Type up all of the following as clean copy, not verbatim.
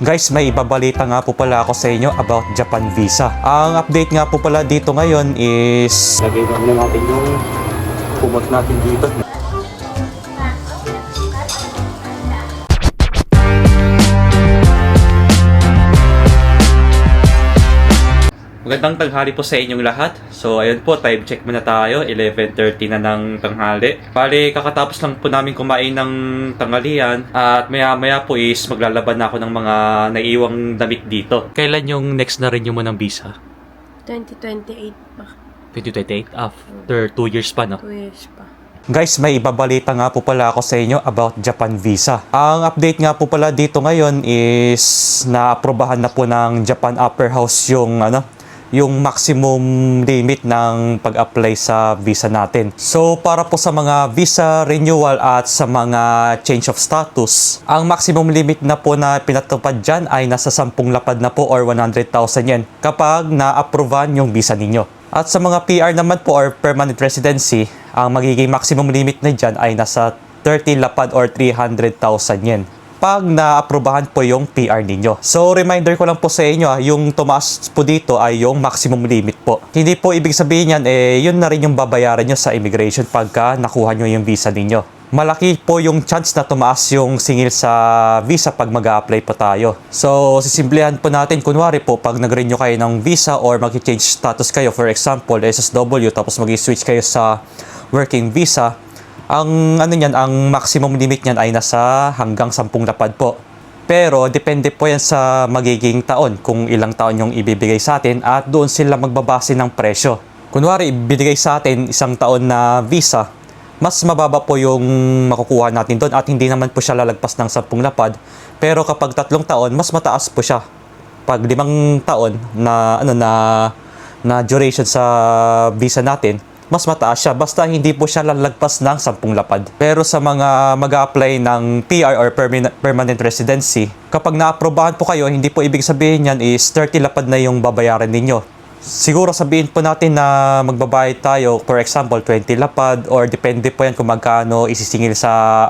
Guys, may ibabalita nga po pala ako sa inyo about Japan visa. Ang update nga po pala dito ngayon is lagay na natin yung kumot natin dito. Magandang tanghali po sa inyong lahat. So ayun po, time check muna tayo. 11:30 na ng tanghali. Bali, kakatapos lang po namin kumain ng tanghalian. At maya maya po is maglalaban na ako ng mga naiiwang damit dito. Kailan yung next na renew mo ng visa? 2028 pa. 2028? After 2 years pa, no? 2 years pa. Guys, may ibabalita nga po pala ako sa inyo about Japan visa. Ang update nga po pala dito ngayon is na-aprobahan na po ng Japan Upper House yung maximum limit ng pag-apply sa visa natin. So, para po sa mga visa renewal at sa mga change of status, ang maximum limit na po na pinatupad dyan ay nasa 10 lapad na po or 100,000 yen kapag na-approvean yung visa ninyo. At sa mga PR naman po or permanent residency, ang magiging maximum limit na dyan ay nasa 30 lapad or 300,000 yen pag na-aprobahan po yung PR ninyo. So, reminder ko lang po sa inyo, yung tumaas po dito ay yung maximum limit po. Hindi po ibig sabihin yan, yun na rin yung babayaran nyo sa immigration pagka nakuha nyo yung visa ninyo. Malaki po yung chance na tumaas yung singil sa visa pag mag-a-apply po tayo. So, sisimplihan po natin, kunwari po, pag nag-renew kayo ng visa or mag-change status kayo, for example, SSW, tapos mag-switch kayo sa working visa, ang maximum limit niyan ay nasa hanggang 10 lapad po. Pero depende po yan sa magiging taon, kung ilang taon yung ibibigay sa atin at doon sila magbabase ng presyo. Kunwari, ibibigay sa atin 1 taon na visa, mas mababa po yung makukuha natin doon at hindi naman po siya lalagpas ng 10 lapad. Pero kapag 3 taon, mas mataas po siya. Pag 5 taon na duration sa visa natin, mas mataas siya. Basta hindi po siya lalagpas ng 10 lapad. Pero sa mga mag-a-apply ng PR or permanent residency, kapag na-aprobahan po kayo, hindi po ibig sabihin yan is 30 lapad na yung babayaran ninyo. Siguro sabihin po natin na magbabayad tayo, for example, 20 lapad or depende po yan kung magkano isisingil sa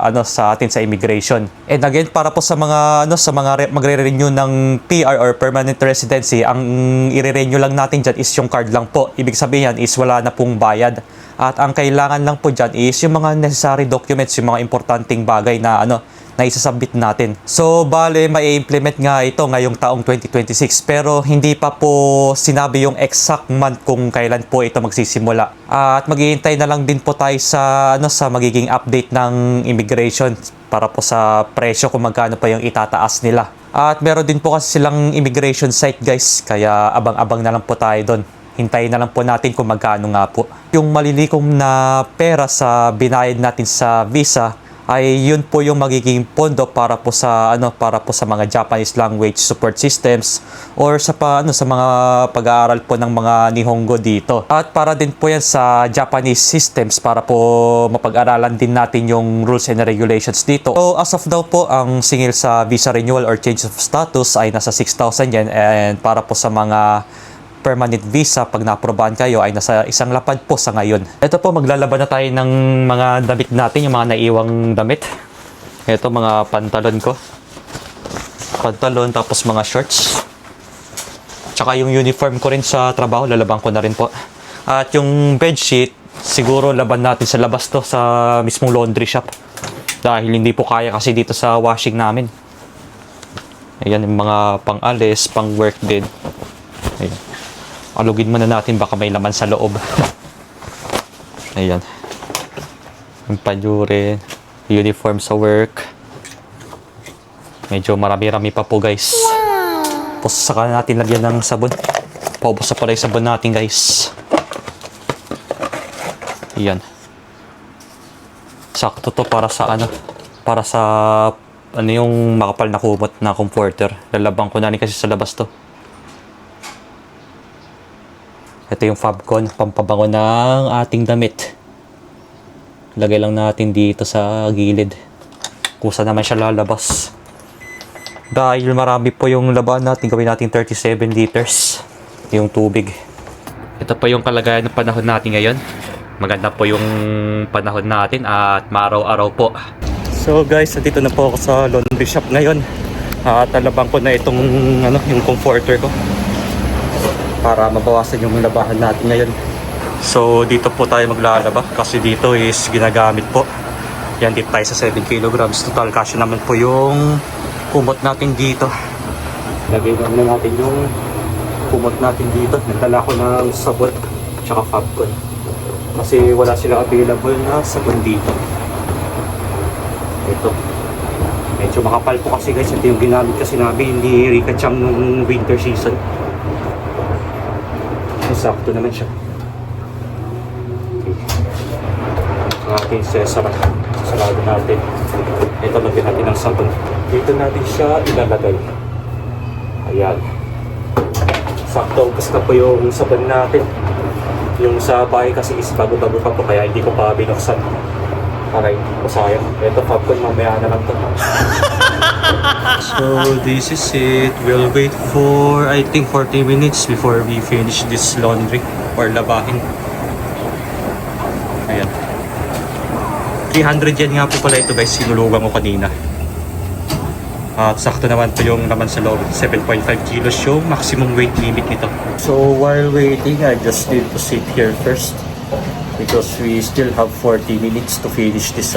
atin sa immigration. And again, para po sa mga magre-renew ng PR or permanent residency, ang i-renew lang natin diyan is yung card lang po. Ibig sabihin is wala na pong bayad. At ang kailangan lang po diyan is yung mga necessary documents, yung mga importanteng bagay na isasubmit natin. So, bale, mai-implement nga ito ngayong taong 2026 pero hindi pa po sinabi yung exact month kung kailan po ito magsisimula. At maghihintay na lang din po tayo sa magiging update ng immigration para po sa presyo kung magkano pa yung itataas nila. At meron din po kasi silang immigration site, guys, kaya abang-abang na lang po tayo doon. Hintayin na lang po natin kung magkano nga po. Yung malilikom na pera sa binayad natin sa visa ay yun po yung magiging pondo para po sa mga Japanese language support systems or sa mga pag-aaral po ng mga Nihongo dito. At para din po yan sa Japanese systems para po mapag-aralan din natin yung rules and regulations dito. So as of now po, ang singil sa visa renewal or change of status ay nasa 6,000 yen and para po sa mga permanent visa pag na-aprobahan kayo ay nasa 1 lapad po sa ngayon. Ito po, maglalaban na tayo ng mga damit natin, yung mga naiwang damit. Ito, mga pantalon ko. Pantalon, tapos mga shorts. Tsaka yung uniform ko rin sa trabaho, lalaban ko na rin po. At yung bedsheet, siguro laban natin sa labas to, sa mismong laundry shop. Dahil hindi po kaya kasi dito sa washing namin. Ayan, yung mga pang-alis, pang-work din. Ayan. Alugin muna natin, baka may laman sa loob. Ayan. Yung panyure, uniform sa work. Medyo marami-rami pa po, guys. Tapos saka natin lagyan ng sabon. Paubos na pala yung sabon natin, guys. Ayan. Sakto to para sa yung makapal na kumot na comforter. Lalabang ko na rin kasi sa labas to. Ito yung Fabcon, pampabango ng ating damit. Lagay lang natin dito sa gilid. Kusa naman siya lalabas. Dahil marami po yung laban natin, gawin natin 37 liters yung tubig. Ito po yung kalagayan ng panahon natin ngayon. Maganda po yung panahon natin at maaraw-araw po. So guys, dito na po ako sa laundry shop ngayon. Talabang ko na itong yung comforter ko para mabawasan yung labahan natin ngayon. So dito po tayo maglalaba kasi dito is ginagamit po. Yan, dito tayo sa 7 kilograms. Total kasya naman po yung kumot natin dito. Lagay na natin yung kumot natin dito. Nagdala ko ng sabon tsaka Fabcon kasi wala silang available na sabon dito. Ito medyo makapal po kasi guys. Ito yung ginamit kasi namin ni Rika Chang nung winter season. Sakto naman siya. Okay. Ang ating sesara. Sarado natin. Ito, lagyan natin ng sabon. Dito natin siya ilalagay. Ayan. Sakto, ubos na po yung sabon natin. Yung sa bahay kasi is bago-bago pa po kaya hindi ko pa binuksan. Para hindi ko sayang. Ito, Fabcon, mamaya na lang to. So, this is it. We'll wait for, I think, 40 minutes before we finish this laundry or labahin. Ayan. 300 yen nga po pala ito guys, sinulugan ko kanina. At sakto naman po yung naman sa loob, 7.5 kilos yung maximum weight limit nito. So while waiting, I just need to sit here first because we still have 40 minutes to finish this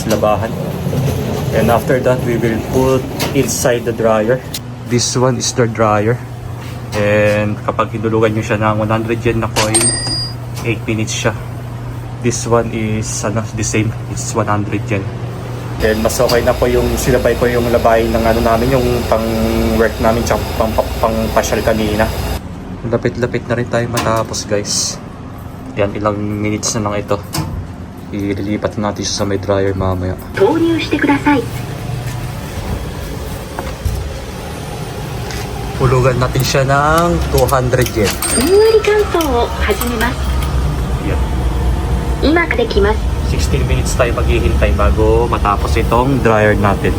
labahan. And after that, we will put inside the dryer. This one is the dryer. And kapag hinulugan nyo siya ng 100 yen na coin, 8 minutes siya. This one is the same, it's 100 yen. Then mas okay na po yung sinabay ko yung labay ng namin, yung pang work namin tsaka pang pasyal kanina. Lapit-lapit na rin tayo matapos guys. Yan, ilang minutes na lang ito. Ililipat natin siya sa may dryer mamaya. Hulugan natin siya ng 200 yen. Yan. 16 minutes tayo maghihintay bago matapos itong dryer natin.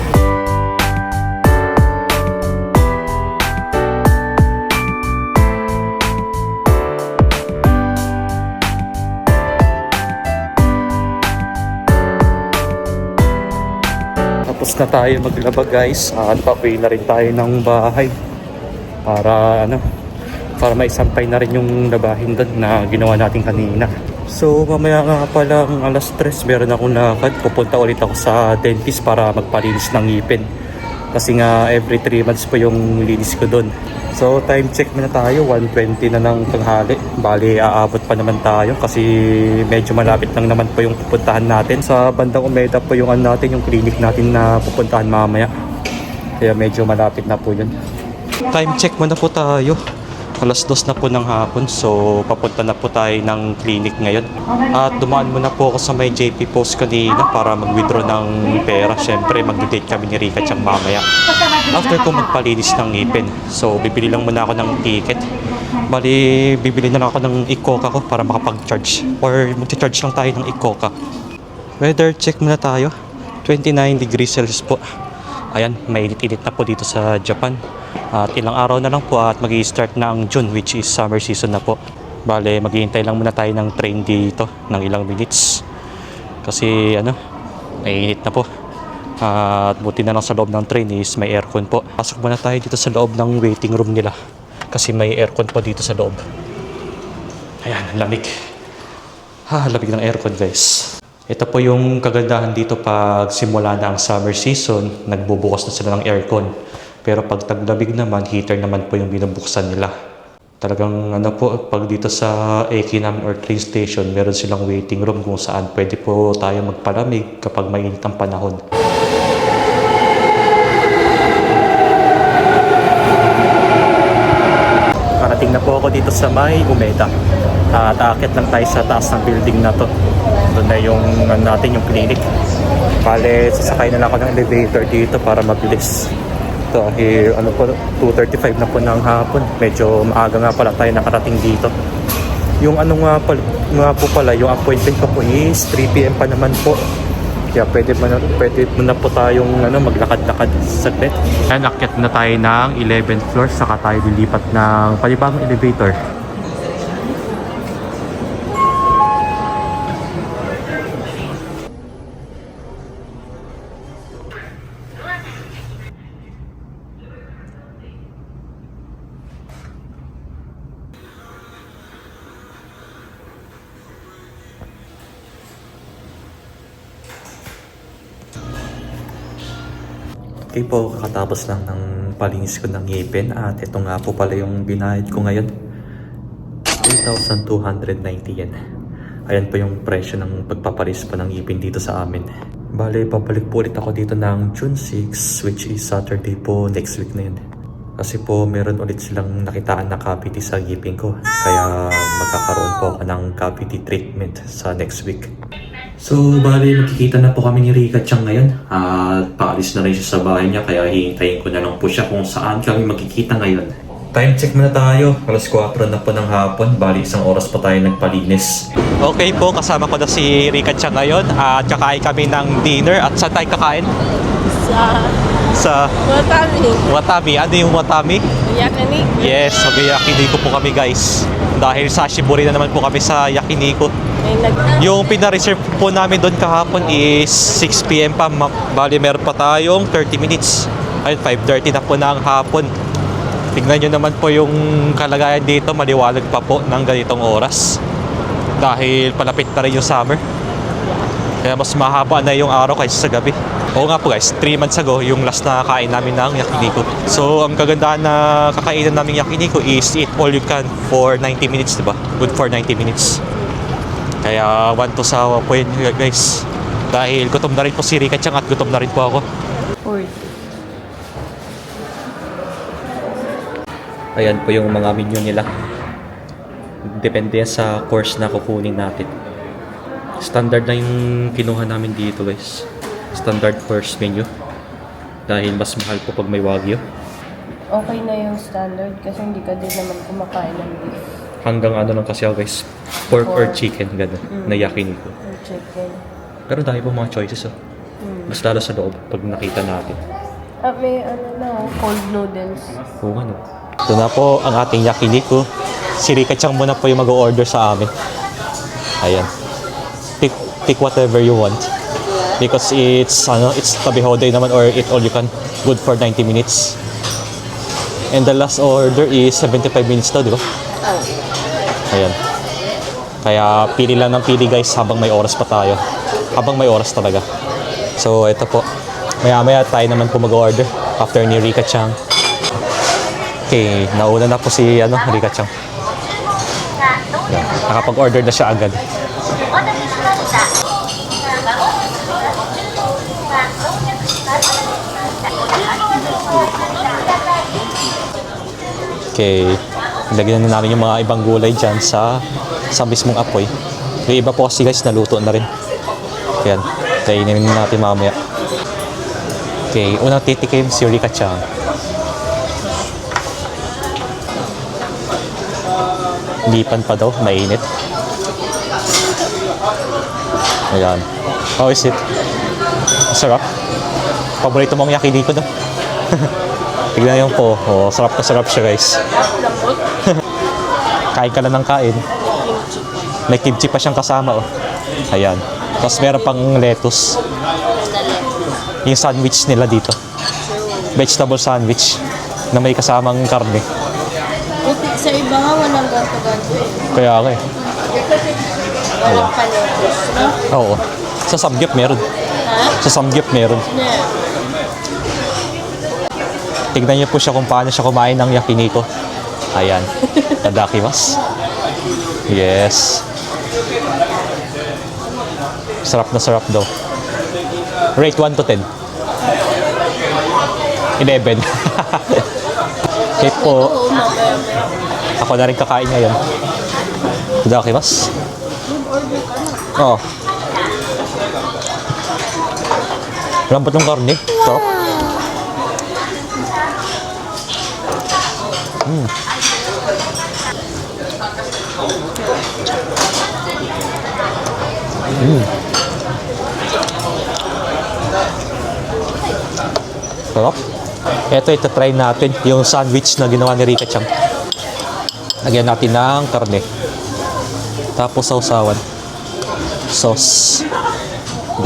Tapos na tayo maglaba guys at pauwi na rin tayo ng bahay para maisampay na rin yung labahin doon na ginawa natin kanina. So mamaya nga palang alas 3 meron akong lakad. Pupunta ulit ako sa dentist para magpalinis ng ngipin. Kasi nga every 3 months po yung linis ko doon. So time check muna tayo, 1:20 na ng tanghali. Bali aabot pa naman tayo kasi medyo malapit lang naman po yung pupuntahan natin. Sa bandang Umeda po yung yung clinic natin na pupuntahan mamaya. Kaya medyo malapit na po yun. Time check muna po tayo. Alas 2 na po ng hapon, so papunta na po tayo ng clinic ngayon. At dumaan muna po ako sa may JP Post kanina para mag-withdraw ng pera. Siyempre, mag-date kami ni Rika Chang mamaya. After ko magpalinis ng ngipin. So, bibili lang muna ako ng ticket. Bali, bibili na lang ako ng Ikoka ko para makapag-charge. Or magti-charge lang tayo ng Ikoka. Weather check muna tayo. 29 degrees Celsius po. Ayan, mainit-init na po dito sa Japan. At ilang araw na lang po at mag-i-start na ang June, which is summer season na po. Bale, maghihintay lang muna tayo ng train dito ng ilang minutes. Kasi mainit na po. At buti na lang sa loob ng train is may aircon po. Pasok muna tayo dito sa loob ng waiting room nila. Kasi may aircon po dito sa loob. Ayan, lamig. Lamig ng aircon guys. Ito po yung kagandahan dito pag simula na ang summer season, nagbubukas na sila ng aircon. Pero pag taglamig naman, heater naman po yung binubuksan nila. Talagang pag dito sa Eki namin or train station, meron silang waiting room kung saan pwede po tayo magpalamig kapag mainit ang panahon. Parating na po ako dito sa may Umeda. At aakit lang tayo sa taas ng building na to. Doon na yung natin yung clinic. Bale, sasakay na lang ako ng elevator dito para mabilis. Dahil 2:35 na po ng hapon. Medyo maaga nga pala tayo nakarating dito. Yung nga po pala, yung appointment ko po is 3 PM pa naman po. Kaya pwede mo na po tayong maglakad-lakad saglit. Ayan, akyat na tayo ng 11th floor. Saka tayo lilipat ng panibagong elevator. Okay po, kakatapos lang ng palinis ko ng ngipin at ito nga po pala yung binayad ko ngayon. 3,290 yen. Ayan po yung presyo ng pagpapalis pa ng ngipin dito sa amin. Bale, papalik po ulit ako dito ng June 6, which is Saturday po next week na yun. Kasi po meron ulit silang nakitaan na cavity sa ngipin ko. Kaya magkakaroon po ako ng cavity treatment sa next week. So, bali, magkikita na po kami ni Rika Chang ngayon. At paalis na rin siya sa bahay niya, kaya hihintayin ko na lang po siya kung saan kami magkikita ngayon. Time check muna tayo. Alas 4 na po ng hapon. Bali, isang oras pa tayo nagpalinis. Okay po, kasama ko na si Rika Chang ngayon. At kakain kami ng dinner. At saan tayo kakain? Sa Watami. Watami. Ano yung Watami? Yakiniku. Yes, mag-yakiniku po kami guys. Dahil sa Shiburi na naman po kami sa yakiniku. Yung pina-reserve po namin doon kahapon is 6 PM pa. Bali, meron pa tayong 30 minutes. Ayun, 5:30 na po ng hapon. Tignan nyo naman po yung kalagayan dito. Maliwalag pa po ng ganitong oras. Dahil palapit na rin yung summer. Kaya mas mahaba na yung araw kaysa sa gabi. Oo nga po guys, 3 months ago, yung last na kain namin ng yakiniku. So, ang kagandahan na kakainan namin yakiniku is eat all you can for 90 minutes, diba? Good for 90 minutes. Kaya, want to sawa po yun guys. Dahil gutom na rin po si Rika Chang at gutom na rin po ako. 40. Ayan po yung mga menu nila. Depende yan sa course na kukunin natin. Standard na yung kinuha namin dito guys. Standard first menu. Dahil mas mahal po pag may wagyu. Okay na yung standard kasi hindi ka din naman kumakain ng beef Hanggang ano lang kasi ako guys. Pork or chicken, gano'n. Na yakiniku. or chicken. Pero dahil po mga choices oh. Mas lalo sa loob pag nakita natin. At may ano na, cold noodles. Oo nga no. Ito na po ang ating yakiniku. Si Rika Chang muna po yung mag-order sa amin. Ayan. Pick whatever you want. Because it's tabihoday naman or eat all you can. Good for 90 minutes. And the last order is 75 minutes daw, di ba? Ayan. Kaya pili lang ng pili guys habang may oras pa tayo. Habang may oras talaga. So ito po. Maya-maya tayo naman po mag-order after ni Rika Chang. Okay, nauna na po si Rika Chang. Ayan. Nakapag-order na siya agad. Okay, lagyan na namin yung mga ibang gulay dyan sa mismong apoy. Yung iba po kasi guys, naluto na rin. Ayan, kainin natin mamaya. Okay, unang titikim si Rika Chang. Lipan pa daw, mainit. Ayan. How is it? Sarap. Paborito mong yakiniku no? Tignan yung po. Oh, sarap na sarap siya guys. Kain ka lang ng kain. May kimchi pa siyang kasama oh. Ayan. Tapos meron pang lettuce. Yung sandwich nila dito. Vegetable sandwich na may kasamang karne. Sa iba nga, walang ganto-ganto eh. Kaya nga eh. Walang paletos, no? Oo. Sa samgyup meron. Ha? Sa samgyup meron. Yeah. Tignan niyo po siya kung paano siya kumain ng yakiniku. Ayan. Tadakimasu. Yes. Sarap na sarap daw. Rate 1 to 10. 11. Okay po. Oo, mamaya. Ako na rin kakain ngayon. Tadakimasu. Oo. Lambot ng karne. Sarap. Sarap. Ito try natin yung sandwich na ginawa ni Rika Chang. Lagyan natin ng karne. Tapos sausawan. Sauce.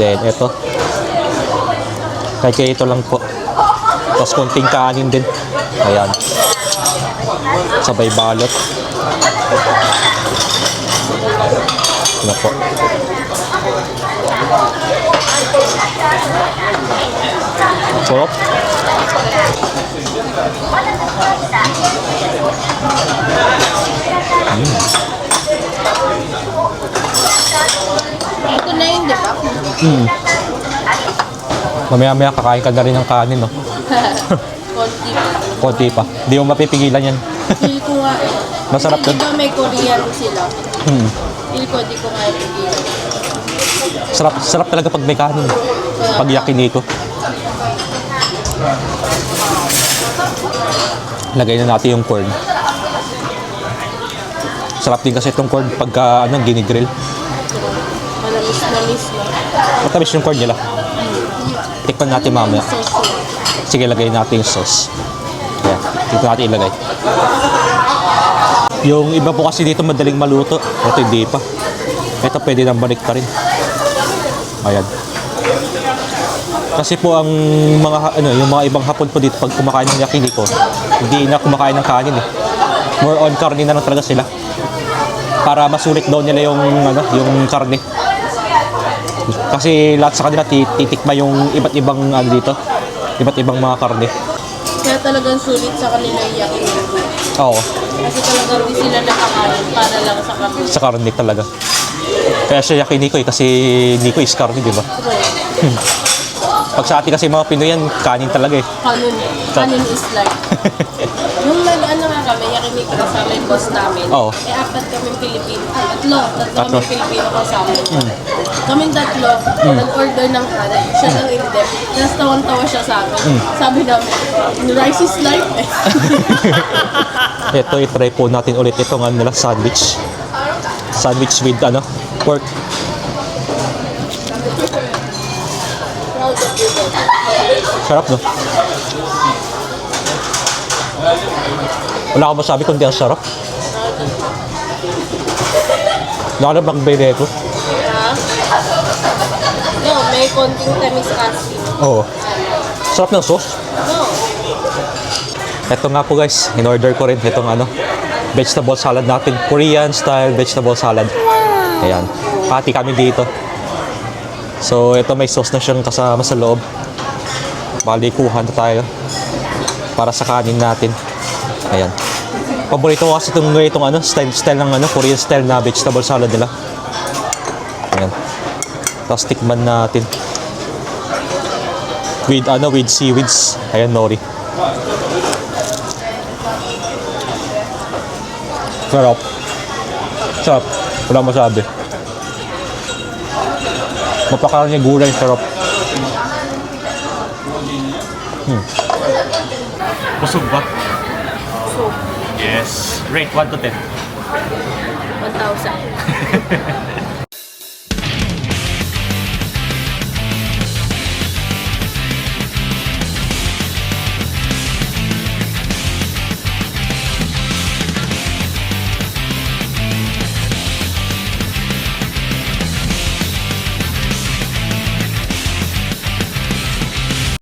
Then ito. Kaya ito lang po. Tapos konting kanin din. Ayan. Sabay balot. Ano po. Sarap. Ito na yun, di ba? Mamaya-maya kakain ka na rin ng kanin, no? Konti pa. Konti pa. Hindi mo mapipigilan yan. Feel ko nga eh. Masarap Kasi yun. di ba may Korean sila? Hmm. Feel ko di ko nga ipigilan. Sarap talaga pag may kanin. Pag yakiniko. Lagay na natin yung corn. Sarap din kasi itong corn pagka ginigrill. Manamis-namis na. Matamis yung corn nila. Tikman natin mamaya. Sauce. Sige, lagay natin yung sauce. Ayan, dito natin ilagay. Yung iba po kasi dito madaling maluto. Ito hindi pa. Ito pwede nang balik pa rin. Ayan. Kasi po ang yung mga ibang hapon po dito pag kumakain ng yakiniko, hindi na kumakain ng kanin eh. More on karne na lang talaga sila. Para masulit daw nila yung yung karne. Kasi lahat sa kanila titikma yung iba't ibang dito. Iba't ibang mga karne. Kaya talagang sulit sa kanila yung yakiniko. Oo, Kasi talagang di sila nakakain para lang sa kanila. sa karne talaga. Kaya siya yakiniko kasi Niko is karne, di ba? Pag sa atin kasi mga Pinoy yan, kanin talaga eh. Kanin is life. Nung nga kami, yakiniko kasama yung boss namin. Oo. Apat kaming Pilipino. Tatlo Tatlo. kaming Pilipino kasama. Kaming tatlo, nag-order ng kanin. Siya nang hindi. Tapos tawang-tawa siya sa amin. Sabi namin, rice is life eh. Ito, i-try po natin ulit itong nila sandwich. Sandwich with pork. Proud of you guys. Sarap, no? Wala akong masabi kundi ang sarap. Nakalap lang ba ito? Ha? No, may konting tamis kasi. Oo. Sarap ng sauce. No. Ito nga po guys, in-order ko rin itong vegetable salad natin. Korean style vegetable salad. Ayan. Pati kami dito. So, ito may sauce na siyang kasama sa loob. Bali, kuha na tayo. Para sa kanin natin. Ayan. Paborito ko kasi itong style ng Korean style na vegetable salad nila. Ayan. Tapos tikman natin. With seaweeds. Ayan, nori. Sarap. Sarap. Wala masabi. Mapakaroon niya gulay. Sarap. Busog ba? So, Yes. Rate 1 to 10. 1,000.